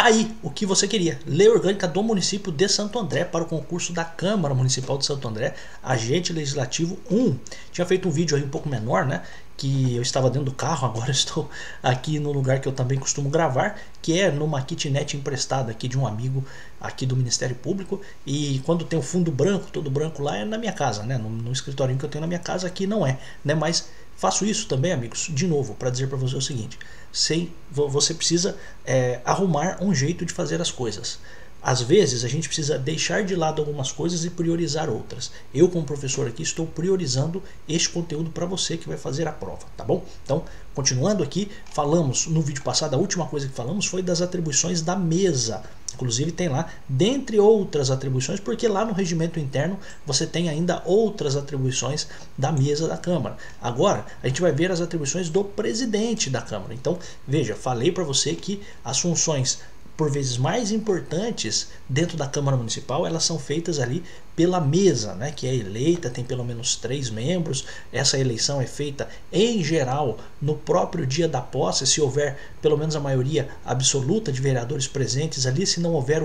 Tá aí o que você queria. Lei orgânica do município de Santo André para o concurso da Câmara Municipal de Santo André, agente legislativo 1. Tinha feito um vídeo aí um pouco menor, né? Que eu estava dentro do carro, agora estou aqui no lugar que eu também costumo gravar, que é numa kitnet emprestada aqui de um amigo aqui do Ministério Público. E quando tem o fundo branco, todo branco lá, é na minha casa, né? No escritório que eu tenho na minha casa, aqui não é, né? Mas faço isso também, amigos, de novo, para dizer para você o seguinte: você precisa arrumar um jeito de fazer as coisas. Às vezes a gente precisa deixar de lado algumas coisas e priorizar outras. Eu, como professor aqui, estou priorizando este conteúdo para você que vai fazer a prova, tá bom? Então, continuando aqui, falamos no vídeo passado, a última coisa que falamos foi das atribuições da mesa. Inclusive tem lá, dentre outras atribuições, porque lá no regimento interno você tem ainda outras atribuições da mesa da Câmara. Agora, a gente vai ver as atribuições do presidente da Câmara. Então, veja, falei para você que as funções por vezes mais importantes dentro da Câmara Municipal, elas são feitas ali pela mesa, né, que é eleita, tem pelo menos 3 membros. Essa eleição é feita em geral no próprio dia da posse, se houver pelo menos a maioria absoluta de vereadores presentes ali. Se não houver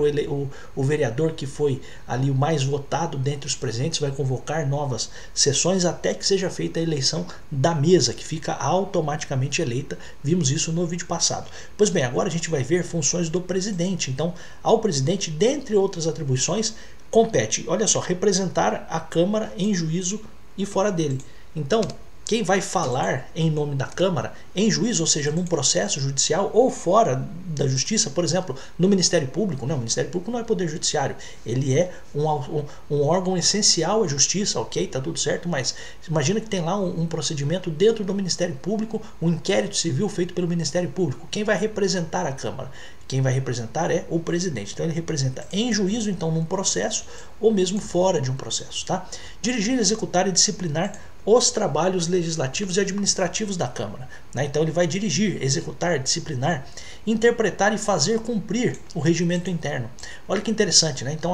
o vereador que foi ali o mais votado dentre os presentes, vai convocar novas sessões até que seja feita a eleição da mesa, que fica automaticamente eleita. Vimos isso no vídeo passado. Pois bem, agora a gente vai ver funções do presidente. Então, ao presidente, dentre outras atribuições, compete, olha só, representar a Câmara em juízo e fora dele. Então, quem vai falar em nome da Câmara em juízo, ou seja, num processo judicial ou fora da justiça, por exemplo, no Ministério Público, não, o Ministério Público não é poder judiciário, ele é um órgão essencial à justiça, ok, tá tudo certo, mas imagina que tem lá um procedimento dentro do Ministério Público, um inquérito civil feito pelo Ministério Público. Quem vai representar a Câmara? Quem vai representar é o presidente. Então ele representa em juízo, então num processo, ou mesmo fora de um processo, tá? Dirigir, executar e disciplinar os trabalhos legislativos e administrativos da Câmara, né? Então ele vai dirigir, executar, disciplinar, interpretar e fazer cumprir o regimento interno. Olha que interessante, né? Então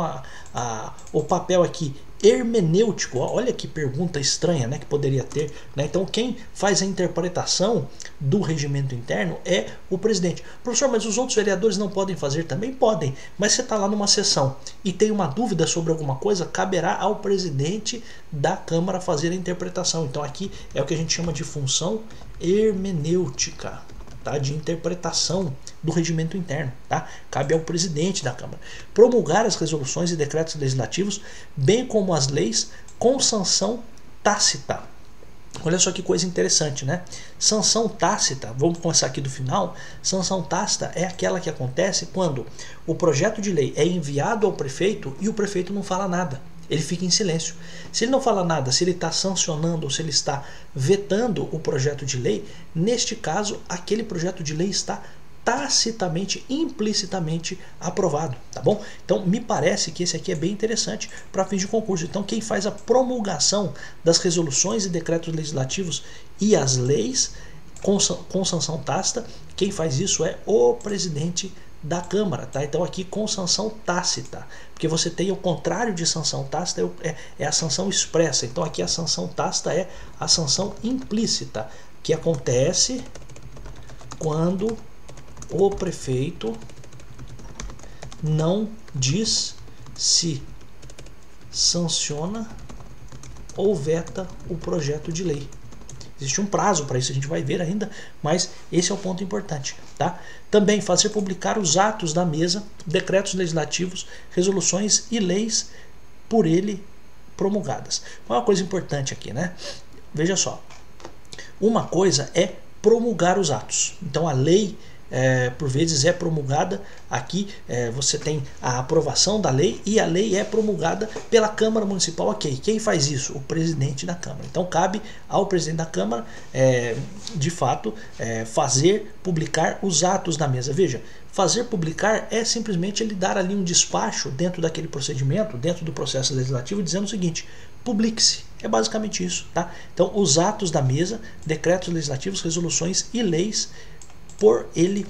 o papel aqui hermenêutico, olha que pergunta estranha, né, que poderia ter, né? Então quem faz a interpretação do regimento interno é o presidente. Professor, mas os outros vereadores não podem fazer? Também podem, mas você está lá numa sessão e tem uma dúvida sobre alguma coisa, caberá ao presidente da Câmara fazer a interpretação. Então aqui é o que a gente chama de função hermenêutica, tá? De interpretação do regimento interno, tá? Cabe ao presidente da Câmara promulgar as resoluções e decretos legislativos, bem como as leis, com sanção tácita. Olha só que coisa interessante, né? Sanção tácita, vamos começar aqui do final. Sanção tácita é aquela que acontece quando o projeto de lei é enviado ao prefeito e o prefeito não fala nada. Ele fica em silêncio. Se ele não fala nada, se ele está sancionando ou se ele está vetando o projeto de lei, neste caso, aquele projeto de lei está tacitamente, implicitamente aprovado, tá bom? Então me parece que esse aqui é bem interessante para fins de concurso. Então quem faz a promulgação das resoluções e decretos legislativos e as leis com sanção tácita, quem faz isso é o presidente da Câmara, tá? Então aqui com sanção tácita, porque você tem o contrário de sanção tácita, é a sanção expressa. Então aqui a sanção tácita é a sanção implícita, que acontece quando o prefeito não diz se sanciona ou veta o projeto de lei. Existe um prazo para isso, a gente vai ver ainda, mas esse é o ponto importante, tá? Também fazer publicar os atos da mesa, decretos legislativos, resoluções e leis por ele promulgadas. Uma coisa importante aqui, né? Veja só, uma coisa é promulgar os atos. Então a lei por vezes é promulgada aqui, você tem a aprovação da lei e a lei é promulgada pela Câmara Municipal, ok. Quem faz isso? O presidente da Câmara. Então cabe ao presidente da Câmara, de fato, publicar os atos da mesa. Veja, fazer publicar é simplesmente ele dar ali um despacho dentro daquele procedimento, dentro do processo legislativo, dizendo o seguinte: publique-se. É basicamente isso, tá? Então os atos da mesa, decretos legislativos, resoluções e leis por ele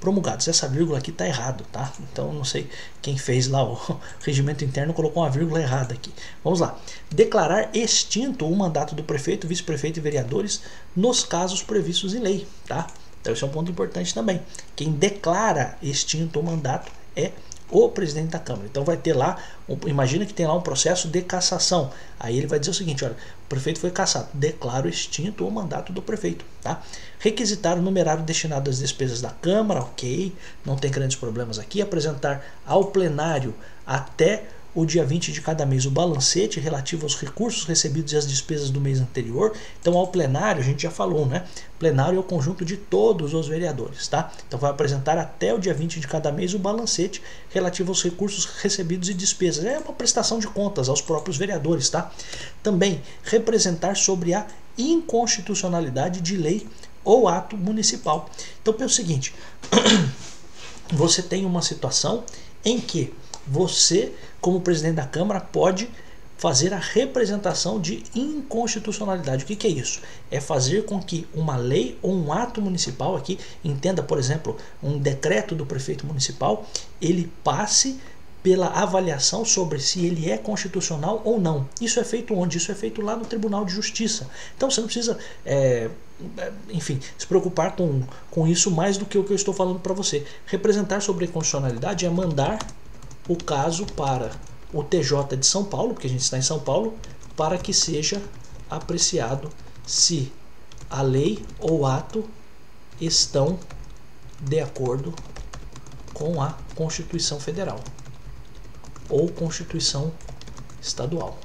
promulgados. Essa vírgula aqui está errado, tá? Então não sei quem fez lá o regimento interno colocou uma vírgula errada aqui. Vamos lá. Declarar extinto o mandato do prefeito, vice-prefeito e vereadores nos casos previstos em lei, tá? Então esse é um ponto importante também. Quem declara extinto o mandato é o presidente da Câmara. Então vai ter lá, imagina que tem lá um processo de cassação. Aí ele vai dizer o seguinte, olha, o prefeito foi cassado, declaro extinto o mandato do prefeito, tá? Requisitar o numerário destinado às despesas da Câmara, ok, não tem grandes problemas aqui. Apresentar ao plenário até o dia 20 de cada mês o balancete relativo aos recursos recebidos e às despesas do mês anterior. Então ao plenário, a gente já falou, né? Plenário é o conjunto de todos os vereadores, tá? Então vai apresentar até o dia 20 de cada mês o balancete relativo aos recursos recebidos e despesas. É uma prestação de contas aos próprios vereadores, tá? Também representar sobre a inconstitucionalidade de lei ou ato municipal. Então pensa o seguinte, você tem uma situação em que você, como presidente da Câmara, pode fazer a representação de inconstitucionalidade. O que é isso? É fazer com que uma lei ou um ato municipal, aqui, entenda, por exemplo, um decreto do prefeito municipal, ele passe pela avaliação sobre se ele é constitucional ou não. Isso é feito onde? Isso é feito lá no Tribunal de Justiça. Então você não precisa, enfim, se preocupar com isso mais do que o que eu estou falando para você. Representar sobre a constitucionalidade é mandar o caso para o TJ de São Paulo, porque a gente está em São Paulo, para que seja apreciado se a lei ou ato estão de acordo com a Constituição Federal ou Constituição Estadual,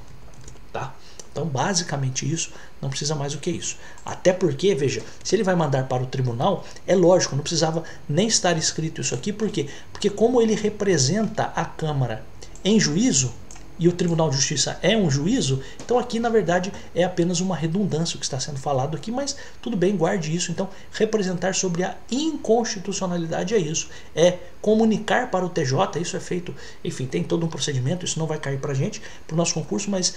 tá? Então, basicamente isso, não precisa mais do que isso. Até porque, veja, se ele vai mandar para o tribunal, é lógico, não precisava nem estar escrito isso aqui, por quê? Porque como ele representa a Câmara em juízo, e o Tribunal de Justiça é um juízo, então aqui na verdade é apenas uma redundância o que está sendo falado aqui, mas tudo bem, guarde isso. Então representar sobre a inconstitucionalidade é isso, é comunicar para o TJ, isso é feito, enfim, tem todo um procedimento, isso não vai cair para a gente, para o nosso concurso, mas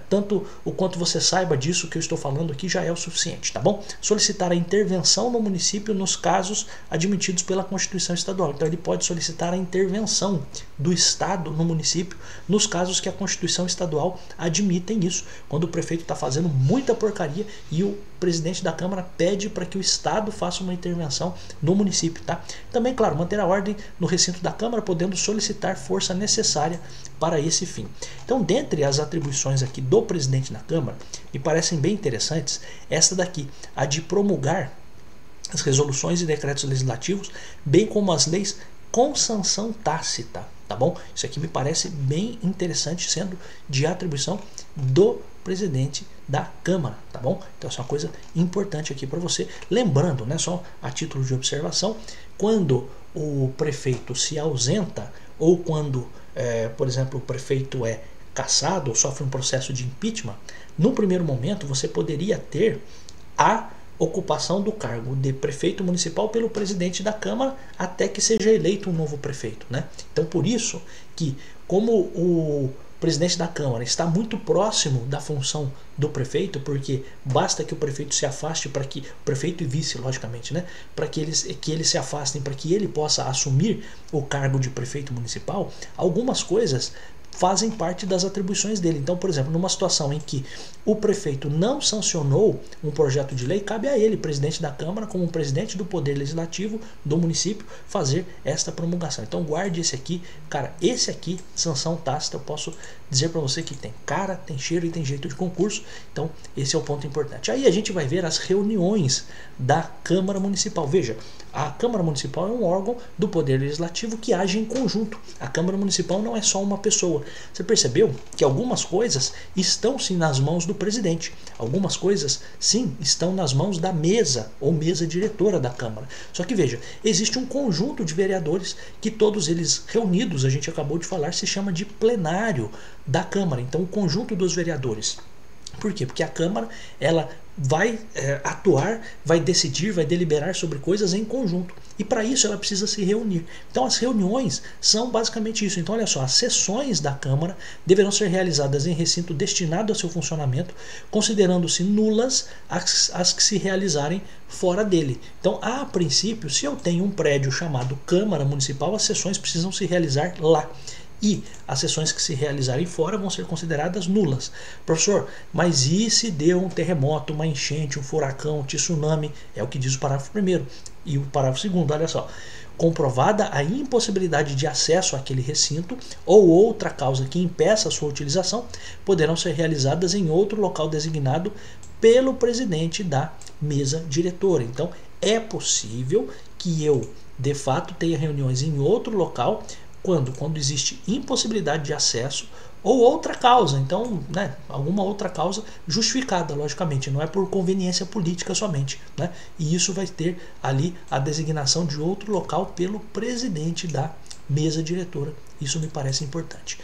tanto o quanto você saiba disso que eu estou falando aqui já é o suficiente, tá bom? Solicitar a intervenção no município nos casos admitidos pela Constituição Estadual, então ele pode solicitar a intervenção do Estado no município nos casos que a Constituição Estadual admitem isso, quando o prefeito está fazendo muita porcaria e o presidente da Câmara pede para que o Estado faça uma intervenção no município, tá? Também, claro, manter a ordem no recinto da Câmara, podendo solicitar força necessária para esse fim. Então, dentre as atribuições aqui do presidente da Câmara, me parecem bem interessantes, essa daqui, a de promulgar as resoluções e decretos legislativos, bem como as leis com sanção tácita, tá bom? Isso aqui me parece bem interessante, sendo de atribuição do presidente da Câmara, tá bom? Então essa é uma coisa importante aqui para você. Lembrando, né, só a título de observação, quando o prefeito se ausenta ou quando, por exemplo, o prefeito é cassado ou sofre um processo de impeachment, no primeiro momento você poderia ter a ocupação do cargo de prefeito municipal pelo presidente da Câmara até que seja eleito um novo prefeito, né? Então por isso que, como o presidente da Câmara está muito próximo da função do prefeito, porque basta que o prefeito se afaste, para que o prefeito e vice, logicamente, né, para que eles se afastem, para que ele possa assumir o cargo de prefeito municipal, algumas coisas fazem parte das atribuições dele. Então, por exemplo, numa situação em que o prefeito não sancionou um projeto de lei, cabe a ele, presidente da Câmara, como presidente do Poder Legislativo do município, fazer esta promulgação. Então guarde esse aqui, cara, esse aqui, sanção tácita, eu posso dizer para você que tem cara, tem cheiro e tem jeito de concurso. Então esse é o ponto importante. Aí a gente vai ver as reuniões da Câmara Municipal. Veja, a Câmara Municipal é um órgão do Poder Legislativo que age em conjunto. A Câmara Municipal não é só uma pessoa. Você percebeu que algumas coisas estão sim nas mãos do presidente. Algumas coisas sim estão nas mãos da mesa ou mesa diretora da Câmara. Só que veja, existe um conjunto de vereadores que todos eles reunidos, a gente acabou de falar, se chama de plenário da Câmara. Então o conjunto dos vereadores. Por quê? Porque a Câmara ela vai atuar, vai decidir, vai deliberar sobre coisas em conjunto. E para isso ela precisa se reunir. Então as reuniões são basicamente isso. Então olha só, as sessões da Câmara deverão ser realizadas em recinto destinado ao seu funcionamento, considerando-se nulas as que se realizarem fora dele. Então, a princípio, se eu tenho um prédio chamado Câmara Municipal, as sessões precisam se realizar lá. e as sessões que se realizarem fora vão ser consideradas nulas. Professor, mas e se deu um terremoto, uma enchente, um furacão, um tsunami? É o que diz o parágrafo 1º. E o parágrafo 2º, olha só. Comprovada a impossibilidade de acesso àquele recinto ou outra causa que impeça a sua utilização, poderão ser realizadas em outro local designado pelo presidente da mesa diretora. Então, é possível que eu, de fato, tenha reuniões em outro local quando existe impossibilidade de acesso ou outra causa. Então, né, alguma outra causa justificada, logicamente, não é por conveniência política somente, né? E isso vai ter ali a designação de outro local pelo presidente da mesa diretora. Isso me parece importante.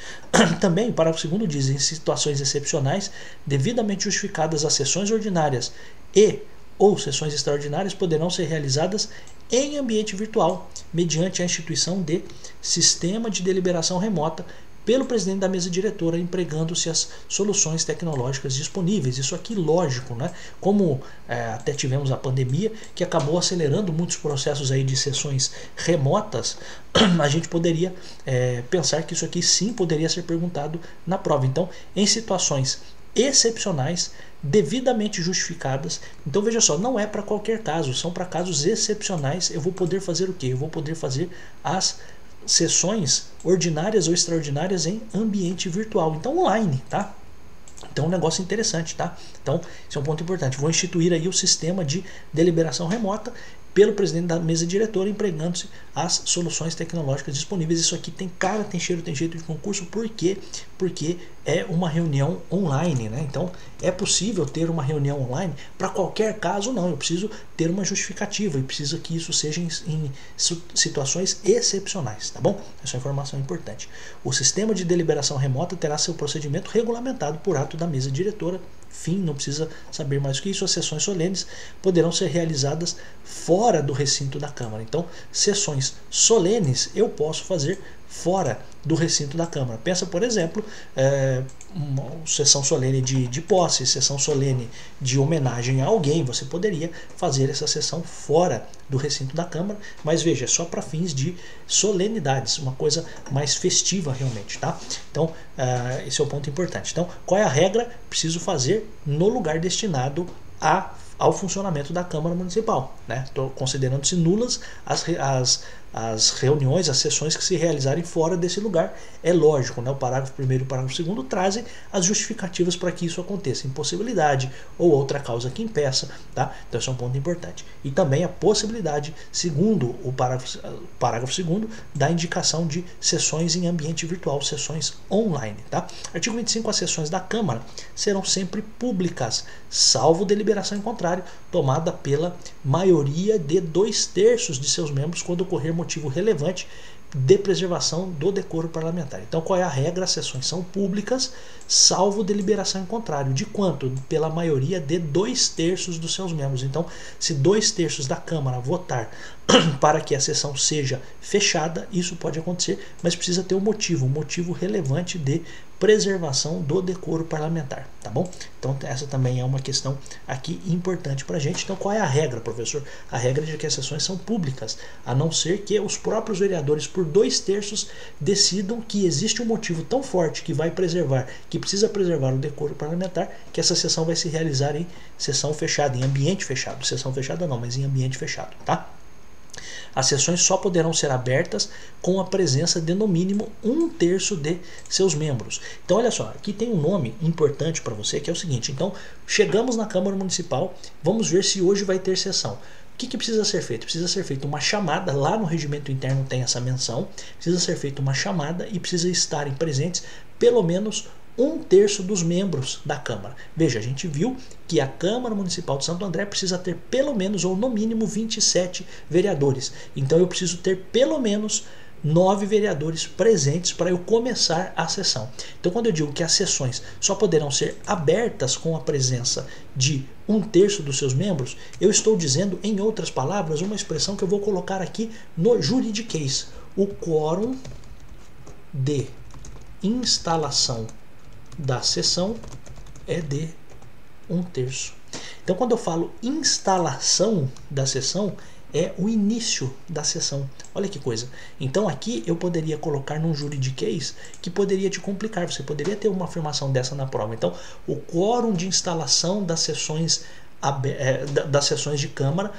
Também, o parágrafo 2º diz: em situações excepcionais, devidamente justificadas, as sessões ordinárias e ou sessões extraordinárias poderão ser realizadas em ambiente virtual, mediante a instituição de sistema de deliberação remota pelo presidente da mesa diretora, empregando-se as soluções tecnológicas disponíveis. Isso aqui, lógico, né? Como até tivemos a pandemia, que acabou acelerando muitos processos aí de sessões remotas, a gente poderia pensar que isso aqui sim poderia ser perguntado na prova. Então, em situações excepcionais, devidamente justificadas. Então veja só, não é para qualquer caso, são para casos excepcionais. Eu vou poder fazer o quê? Eu vou poder fazer as sessões ordinárias ou extraordinárias em ambiente virtual, então online, tá? Então um negócio interessante, tá? Então esse é um ponto importante. Vou instituir aí o sistema de deliberação remota pelo presidente da mesa diretora, empregando-se as soluções tecnológicas disponíveis. Isso aqui tem cara, tem cheiro, tem jeito de concurso. Por quê? Porque é uma reunião online, né? Então é possível ter uma reunião online para qualquer caso? Não, eu preciso ter uma justificativa e preciso que isso seja em situações excepcionais, tá bom? Essa é uma informação importante. O sistema de deliberação remota terá seu procedimento regulamentado por ato da mesa diretora. Fim, não precisa saber mais do que isso. As sessões solenes poderão ser realizadas fora do recinto da Câmara. Então, sessões solenes eu posso fazer fora do recinto da Câmara. Pensa, por exemplo, uma sessão solene de posse, sessão solene de homenagem a alguém. Você poderia fazer essa sessão fora do recinto da Câmara, mas veja, é só para fins de solenidades, uma coisa mais festiva realmente, tá? Então, esse é o ponto importante. Então, qual é a regra? Preciso fazer no lugar destinado ao funcionamento da Câmara Municipal, né? Estou considerando-se nulas as reuniões, as sessões que se realizarem fora desse lugar. É lógico, né? O parágrafo 1º e o parágrafo 2º trazem as justificativas para que isso aconteça, impossibilidade ou outra causa que impeça, tá? Então esse é um ponto importante. E também a possibilidade, segundo o parágrafo 2º, da indicação de sessões em ambiente virtual, sessões online, tá? Artigo 25, as sessões da Câmara serão sempre públicas, salvo deliberação em contrário, tomada pela maioria de 2/3 de seus membros, quando ocorrer motivo relevante de preservação do decoro parlamentar. Então, qual é a regra? As sessões são públicas, salvo deliberação em contrário. De quanto? Pela maioria de 2/3 dos seus membros. Então, se 2/3 da Câmara votar para que a sessão seja fechada, isso pode acontecer, mas precisa ter um motivo relevante de preservação do decoro parlamentar, tá bom? Então essa também é uma questão aqui importante para a gente. Então qual é a regra, professor? A regra é de que as sessões são públicas, a não ser que os próprios vereadores, por 2/3, decidam que existe um motivo tão forte que vai preservar, que precisa preservar o decoro parlamentar, que essa sessão vai se realizar em sessão fechada, em ambiente fechado. Sessão fechada não, mas em ambiente fechado, tá? As sessões só poderão ser abertas com a presença de no mínimo 1/3 de seus membros. Então olha só, aqui tem um nome importante para você, que é o seguinte. Então chegamos na Câmara Municipal, vamos ver se hoje vai ter sessão. O que precisa ser feito? Precisa ser feita uma chamada, lá no regimento interno tem essa menção, precisa ser feita uma chamada e precisa estarem presentes pelo menos 1/3 dos membros da Câmara. Veja, a gente viu que a Câmara Municipal de Santo André precisa ter pelo menos, ou no mínimo, 27 vereadores. Então eu preciso ter pelo menos 9 vereadores presentes para eu começar a sessão. Então quando eu digo que as sessões só poderão ser abertas com a presença de 1/3 dos seus membros, eu estou dizendo, em outras palavras, uma expressão que eu vou colocar aqui no juridiquês. O quórum de instalação da sessão é de 1/3. Então quando eu falo instalação da sessão, é o início da sessão. Olha que coisa. Então aqui eu poderia colocar num juridiquês que poderia te complicar. Você poderia ter uma afirmação dessa na prova. Então, o quórum de instalação das sessões de Câmara,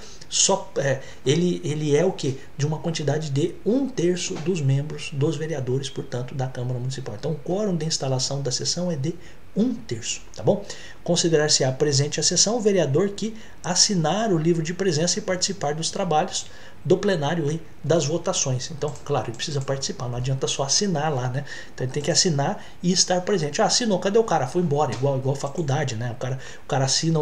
ele é o que? De uma quantidade de 1/3 dos membros dos vereadores, portanto, da Câmara Municipal. Então, o quórum de instalação da sessão é de 1/3, tá bom? Considerar-se-á presente a sessão o vereador que assinar o livro de presença e participar dos trabalhos do plenário e das votações. Então, claro, ele precisa participar, não adianta só assinar lá, né? Então ele tem que assinar e estar presente. Ah, assinou, cadê o cara? Foi embora, igual faculdade, né? O cara assina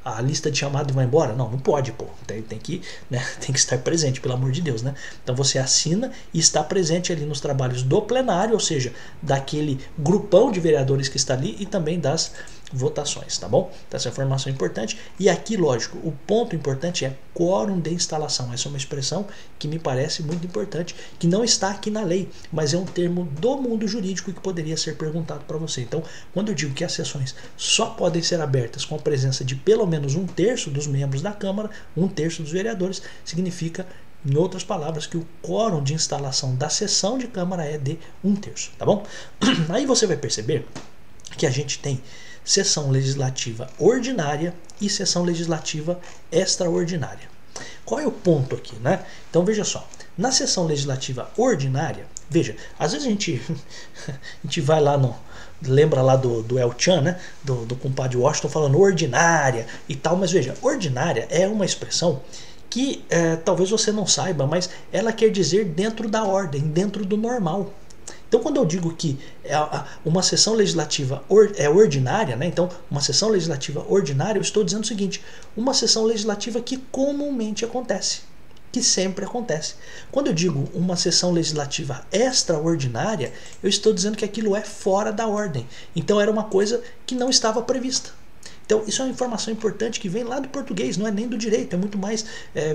a lista de chamado e vai embora? Não pode, pô. Tem que, né? Tem que estar presente, pelo amor de Deus, né? Então você assina e está presente ali nos trabalhos do plenário, ou seja, daquele grupão de vereadores que está ali e também das votações, tá bom? Então, essa informação é importante. E aqui, lógico, o ponto importante é quórum de instalação. Essa é uma expressão que me parece muito importante, que não está aqui na lei, mas é um termo do mundo jurídico que poderia ser perguntado para você. Então, quando eu digo que as sessões só podem ser abertas com a presença de pelo menos 1/3 dos membros da Câmara, 1/3 dos vereadores, significa, em outras palavras, que o quórum de instalação da sessão de Câmara é de 1/3, tá bom? Aí você vai perceber que a gente tem sessão legislativa ordinária e sessão legislativa extraordinária. Qual é o ponto aqui, né? Então veja só, na sessão legislativa ordinária, veja, às vezes a gente vai lá lembra lá do El Chan, né? Do compadre Washington falando ordinária e tal, mas veja, ordinária é uma expressão que talvez você não saiba, mas ela quer dizer dentro da ordem, dentro do normal. Então, quando eu digo que uma sessão legislativa é ordinária, né? Então, uma sessão legislativa ordinária, eu estou dizendo o seguinte, uma sessão legislativa que comumente acontece, que sempre acontece. Quando eu digo uma sessão legislativa extraordinária, eu estou dizendo que aquilo é fora da ordem. Então, era uma coisa que não estava prevista. Então, isso é uma informação importante que vem lá do português, não é nem do direito, é muito mais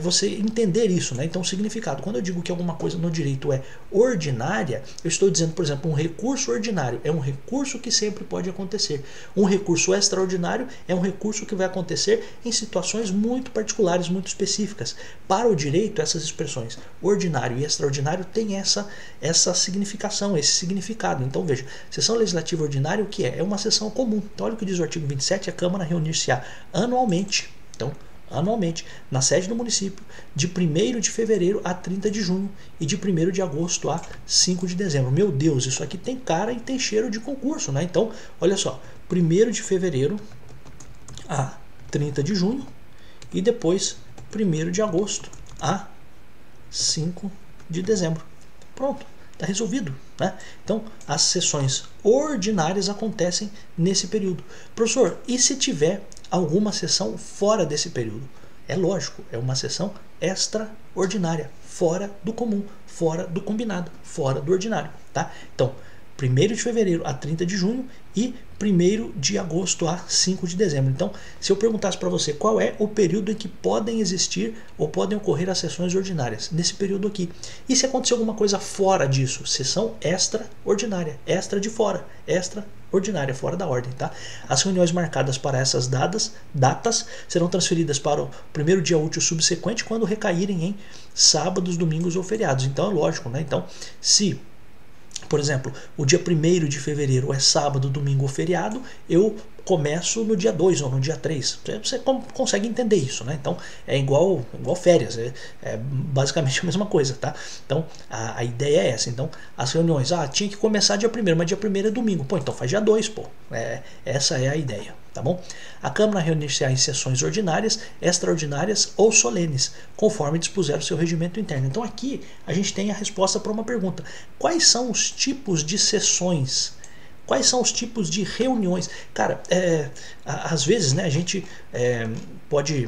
você entender isso, né? Então, o significado. Quando eu digo que alguma coisa no direito é ordinária, eu estou dizendo, por exemplo, um recurso ordinário é um recurso que sempre pode acontecer. Um recurso extraordinário é um recurso que vai acontecer em situações muito particulares, muito específicas. Para o direito, essas expressões ordinário e extraordinário têm essa significação, esse significado. Então, veja, sessão legislativa ordinária, o que é? É uma sessão comum. Então, olha o que diz o artigo 27, a Câmara reunir-se-á anualmente, então, anualmente, na sede do município, de 1º de fevereiro a 30 de junho e de 1º de agosto a 5 de dezembro. Meu Deus, isso aqui tem cara e tem cheiro de concurso, né? Então, olha só, 1º de fevereiro a 30 de junho e depois 1º de agosto a 5 de dezembro. Pronto. Está resolvido, né? Então, as sessões ordinárias acontecem nesse período. Professor, e se tiver alguma sessão fora desse período? É lógico, é uma sessão extraordinária, fora do comum, fora do combinado, fora do ordinário, tá? Então, 1º de fevereiro a 30 de junho e 1º de agosto a 5 de dezembro. Então, se eu perguntasse para você qual é o período em que podem existir ou podem ocorrer as sessões ordinárias, nesse período aqui. E se acontecer alguma coisa fora disso? Sessão extraordinária, extra de fora, extraordinária, fora da ordem, tá? As reuniões marcadas para essas datas serão transferidas para o primeiro dia útil subsequente quando recaírem em sábados, domingos ou feriados. Então, é lógico, né? Então, se por exemplo, o dia 1º de fevereiro é sábado, domingo ou feriado, eu começo no dia 2 ou no dia 3. Você consegue entender isso, né? Então, é igual férias, é basicamente a mesma coisa, tá? Então, a ideia é essa. Então, as reuniões, tinha que começar dia 1º, mas dia 1º é domingo. Pô, então faz dia 2, pô. Essa é a ideia, tá bom? A Câmara reunir-se-á em sessões ordinárias, extraordinárias ou solenes, conforme dispuser o seu regimento interno. Então, aqui a gente tem a resposta para uma pergunta. Quais são os tipos de sessões? Quais são os tipos de reuniões? Cara, às vezes, né, a gente pode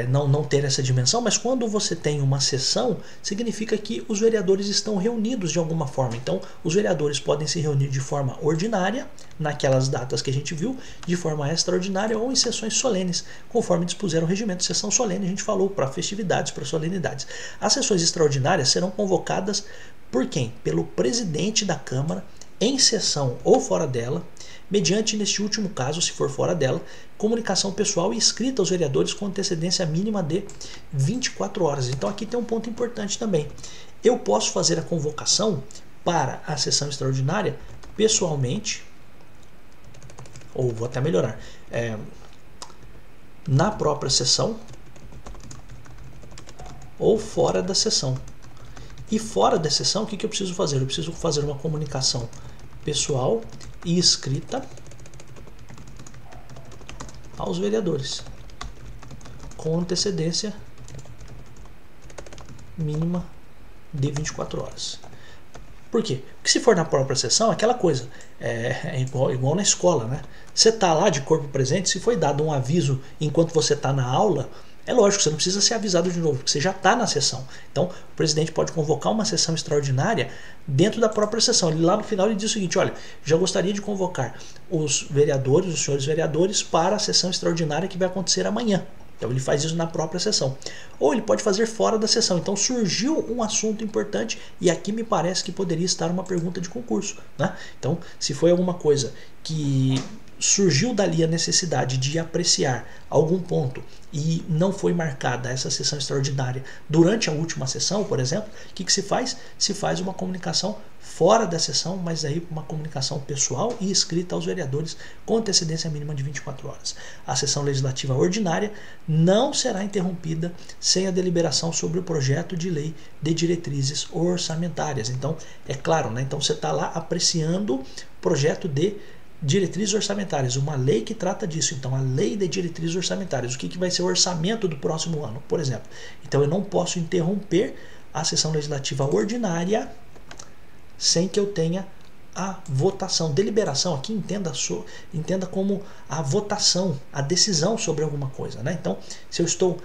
não ter essa dimensão, mas quando você tem uma sessão, significa que os vereadores estão reunidos de alguma forma. Então, os vereadores podem se reunir de forma ordinária, naquelas datas que a gente viu, de forma extraordinária ou em sessões solenes, conforme dispuser o regimento. Sessão solene, a gente falou, para festividades, para solenidades. As sessões extraordinárias serão convocadas por quem? Pelo presidente da Câmara, em sessão ou fora dela, mediante, neste último caso, se for fora dela, comunicação pessoal e escrita aos vereadores com antecedência mínima de 24 horas. Então aqui tem um ponto importante também. Eu posso fazer a convocação para a sessão extraordinária pessoalmente, ou vou até melhorar, na própria sessão ou fora da sessão. E fora da sessão, o que eu preciso fazer? Eu preciso fazer uma comunicação pessoal e escrita aos vereadores com antecedência mínima de 24 horas. Por quê? Porque se for na própria sessão, aquela coisa, é igual na escola, né? Você está lá de corpo presente, se foi dado um aviso enquanto você está na aula, é lógico, você não precisa ser avisado de novo, porque você já está na sessão. Então, o presidente pode convocar uma sessão extraordinária dentro da própria sessão. Ele, lá no final ele diz o seguinte: olha, já gostaria de convocar os vereadores, os senhores vereadores, para a sessão extraordinária que vai acontecer amanhã. Então ele faz isso na própria sessão. Ou ele pode fazer fora da sessão. Então surgiu um assunto importante e aqui me parece que poderia estar uma pergunta de concurso, né? Então, se foi alguma coisa que surgiu dali a necessidade de apreciar algum ponto e não foi marcada essa sessão extraordinária durante a última sessão, por exemplo, o que se faz? Se faz uma comunicação fora da sessão, mas aí uma comunicação pessoal e escrita aos vereadores com antecedência mínima de 24 horas. A sessão legislativa ordinária não será interrompida sem a deliberação sobre o projeto de lei de diretrizes orçamentárias. Então, é claro, né? Então você está lá apreciando o projeto de diretrizes orçamentárias, uma lei que trata disso. Então, a lei de diretrizes orçamentárias, o que vai ser o orçamento do próximo ano, por exemplo. Então, eu não posso interromper a sessão legislativa ordinária sem que eu tenha a votação. Deliberação aqui entenda como a votação, a decisão sobre alguma coisa, né? Então, se eu estou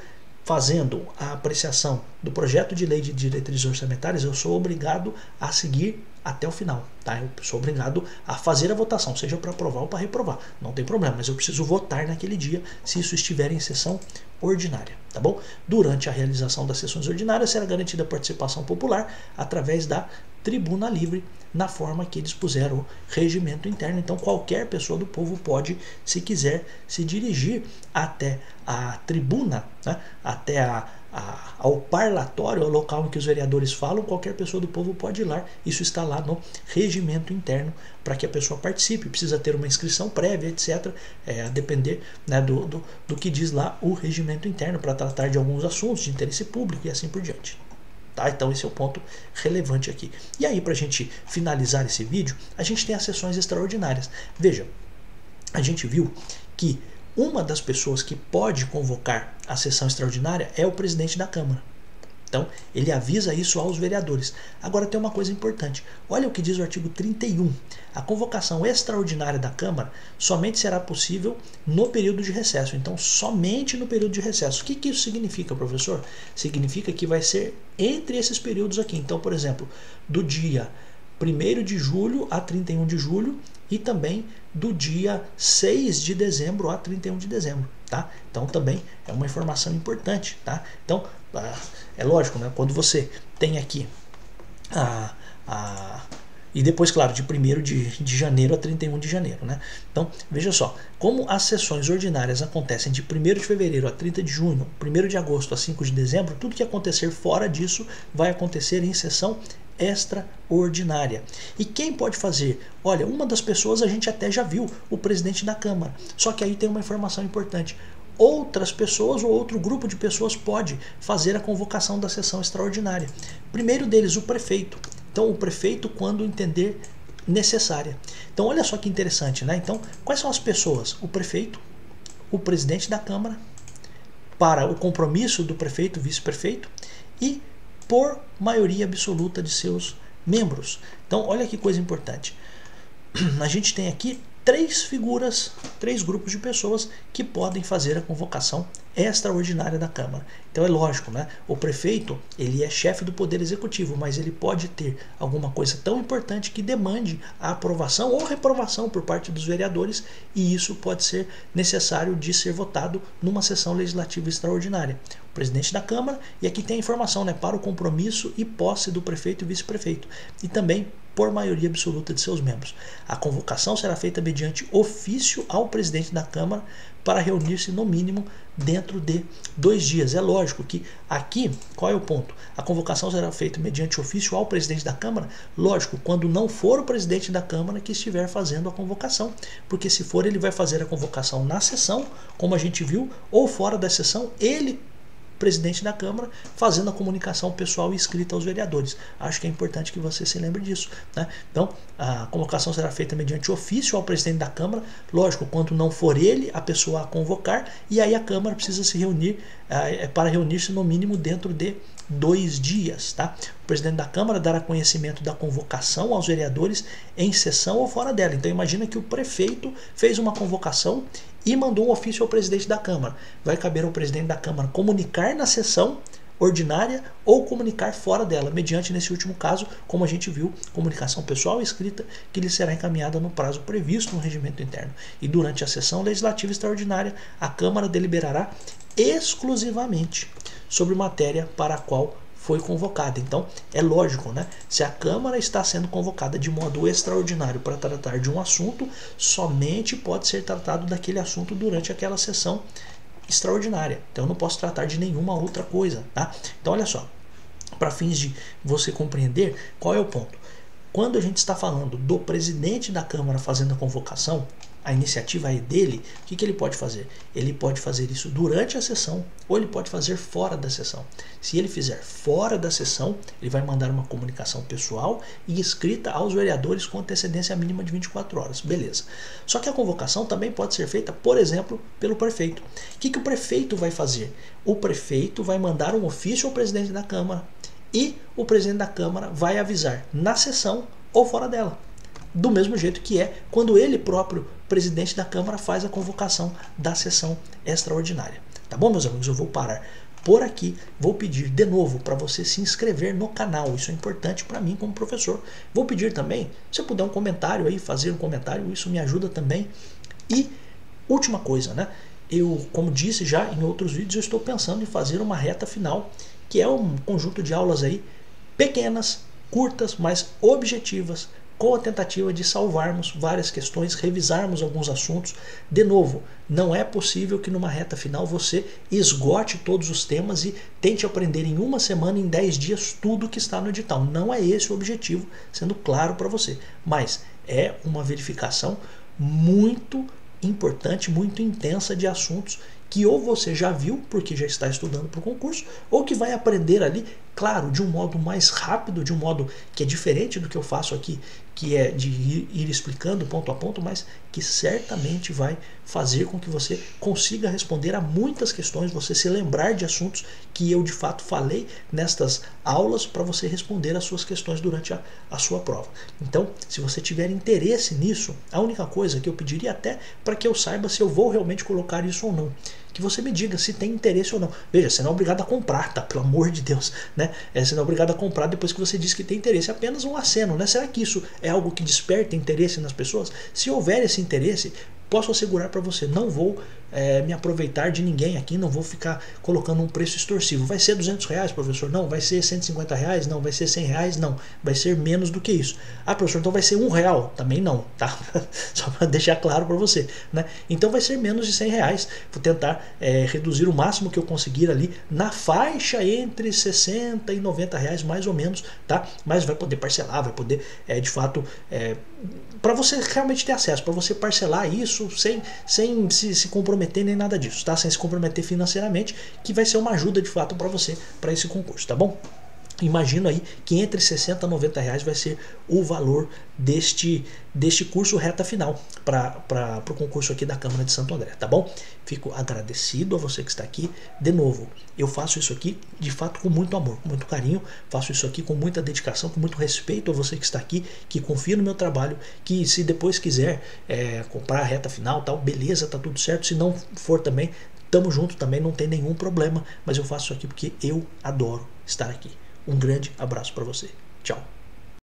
fazendo a apreciação do projeto de lei de diretrizes orçamentárias, eu sou obrigado a seguir até o final, tá? Eu sou obrigado a fazer a votação, seja para aprovar ou para reprovar, não tem problema, mas eu preciso votar naquele dia se isso estiver em sessão ordinária, tá bom? Durante a realização das sessões ordinárias será garantida a participação popular através da tribuna livre, na forma que dispuser o regimento interno. Então qualquer pessoa do povo pode, se quiser, se dirigir até a tribuna, né? Até ao parlatório, ao local em que os vereadores falam, qualquer pessoa do povo pode ir lá. Isso está lá no regimento interno para que a pessoa participe. Precisa ter uma inscrição prévia, etc. A depender, né, do que diz lá o regimento interno, para tratar de alguns assuntos de interesse público e assim por diante. Tá? Então esse é o ponto relevante aqui. E aí, para a gente finalizar esse vídeo, a gente tem as sessões extraordinárias. Veja, a gente viu que uma das pessoas que pode convocar a sessão extraordinária é o presidente da Câmara. Então, ele avisa isso aos vereadores. Agora tem uma coisa importante. Olha o que diz o artigo 31. A convocação extraordinária da Câmara somente será possível no período de recesso. Então, somente no período de recesso. O que isso significa, professor? Significa que vai ser entre esses períodos aqui. Então, por exemplo, do dia 1º de julho a 31 de julho e também do dia 6 de dezembro a 31 de dezembro. Tá? Então, também é uma informação importante. Tá? Então, é lógico, né? Quando você tem aqui e depois, claro, de 1º de janeiro a 31 de janeiro, né? Então, veja só, como as sessões ordinárias acontecem de 1º de fevereiro a 30 de junho, 1º de agosto a 5 de dezembro, tudo que acontecer fora disso vai acontecer em sessão extraordinária. E quem pode fazer? Olha, uma das pessoas a gente até já viu, o presidente da Câmara. Só que aí tem uma informação importante. Outras pessoas ou outro grupo de pessoas pode fazer a convocação da sessão extraordinária. Primeiro deles, o prefeito. Então, o prefeito, quando entender necessária. Então, olha só que interessante, né? Então, quais são as pessoas? O prefeito, o presidente da Câmara, para o compromisso do prefeito, vice-prefeito e por maioria absoluta de seus membros. Então, olha que coisa importante. A gente tem aqui três grupos de pessoas que podem fazer a convocação extraordinária da Câmara. Então é lógico, né? O prefeito, ele é chefe do Poder Executivo, mas ele pode ter alguma coisa tão importante que demande a aprovação ou reprovação por parte dos vereadores, e isso pode ser necessário de ser votado numa sessão legislativa extraordinária. O presidente da Câmara, e aqui tem a informação, né? Para o compromisso e posse do prefeito e vice-prefeito. E também por maioria absoluta de seus membros. A convocação será feita mediante ofício ao presidente da Câmara para reunir-se no mínimo dentro de 2 dias. É lógico que aqui, qual é o ponto? A convocação será feita mediante ofício ao presidente da Câmara, lógico, quando não for o presidente da Câmara que estiver fazendo a convocação, porque se for ele vai fazer a convocação na sessão, como a gente viu, ou fora da sessão, ele, presidente da Câmara, fazendo a comunicação pessoal e escrita aos vereadores. Acho que é importante que você se lembre disso, né? Então, a convocação será feita mediante ofício ao presidente da Câmara, lógico, quando não for ele a pessoa a convocar, e aí a Câmara precisa se reunir para reunir-se no mínimo dentro de 2 dias, tá? O presidente da Câmara dará conhecimento da convocação aos vereadores em sessão ou fora dela. Então imagina que o prefeito fez uma convocação e mandou um ofício ao presidente da Câmara. Vai caber ao presidente da Câmara comunicar na sessão ordinária ou comunicar fora dela, mediante, nesse último caso, como a gente viu, comunicação pessoal e escrita, que lhe será encaminhada no prazo previsto no regimento interno. E durante a sessão legislativa extraordinária, a Câmara deliberará exclusivamente sobre matéria para a qual foi convocada. Então, é lógico, né? Se a Câmara está sendo convocada de modo extraordinário para tratar de um assunto, somente pode ser tratado daquele assunto durante aquela sessão extraordinária. Então, eu não posso tratar de nenhuma outra coisa, tá? Então, olha só, para fins de você compreender qual é o ponto. Quando a gente está falando do presidente da Câmara fazendo a convocação, a iniciativa é dele, o que ele pode fazer? Ele pode fazer isso durante a sessão ou ele pode fazer fora da sessão. Se ele fizer fora da sessão, ele vai mandar uma comunicação pessoal e escrita aos vereadores com antecedência mínima de 24 horas. Beleza. Só que a convocação também pode ser feita, por exemplo, pelo prefeito. O que o prefeito vai fazer? O prefeito vai mandar um ofício ao presidente da Câmara e o presidente da Câmara vai avisar na sessão ou fora dela. Do mesmo jeito que é quando ele próprio, presidente da Câmara, faz a convocação da sessão extraordinária. Tá bom, meus amigos? Eu vou parar por aqui. Vou pedir de novo para você se inscrever no canal. Isso é importante para mim como professor. Vou pedir também, se você puder um comentário aí, fazer um comentário, isso me ajuda também. E última coisa, né? Eu, como disse já em outros vídeos, eu estou pensando em fazer uma reta final, que é um conjunto de aulas aí pequenas, curtas, mas objetivas, com a tentativa de salvarmos várias questões, revisarmos alguns assuntos. De novo, não é possível que numa reta final você esgote todos os temas e tente aprender em uma semana, em 10 dias, tudo que está no edital. Não é esse o objetivo, sendo claro para você. Mas é uma verificação muito importante, muito intensa de assuntos que ou você já viu, porque já está estudando para o concurso, ou que vai aprender ali, claro, de um modo mais rápido, de um modo que é diferente do que eu faço aqui, que é de ir explicando ponto a ponto, mas que certamente vai fazer com que você consiga responder a muitas questões, você se lembrar de assuntos que eu de fato falei nestas aulas para você responder as suas questões durante a sua prova. Então, se você tiver interesse nisso, a única coisa que eu pediria até para que eu saiba se eu vou realmente colocar isso ou não, que você me diga se tem interesse ou não. Veja, você não é obrigado a comprar, tá? Pelo amor de Deus, né? Você não é obrigado a comprar depois que você disse que tem interesse. É apenas um aceno, né? Será que isso é algo que desperta interesse nas pessoas? Se houver esse interesse, posso assegurar para você, não vou me aproveitar de ninguém aqui, não vou ficar colocando um preço extorsivo. Vai ser R$200, professor? Não. Vai ser R$150? Não. Vai ser R$100? Não. Vai ser menos do que isso. Ah, professor, então vai ser R$1? Também não, tá? Só para deixar claro para você, né? Então vai ser menos de R$100. Vou tentar reduzir o máximo que eu conseguir ali na faixa entre R$60 e R$90 mais ou menos, tá? Mas vai poder parcelar, vai poder de fato para você realmente ter acesso, para você parcelar isso sem se comprometer nem nada disso, tá? Sem se comprometer financeiramente, que vai ser uma ajuda de fato para você, para esse concurso, tá bom? Imagino aí que entre R$60 e R$90 vai ser o valor deste curso reta final para o concurso aqui da Câmara de Santo André, tá bom? Fico agradecido a você que está aqui. De novo, eu faço isso aqui de fato com muito amor, com muito carinho, faço isso aqui com muita dedicação, com muito respeito a você que está aqui, que confia no meu trabalho, que se depois quiser comprar a reta final, tal, beleza, tá tudo certo. Se não for também, tamo junto também, não tem nenhum problema, mas eu faço isso aqui porque eu adoro estar aqui. Um grande abraço para você. Tchau.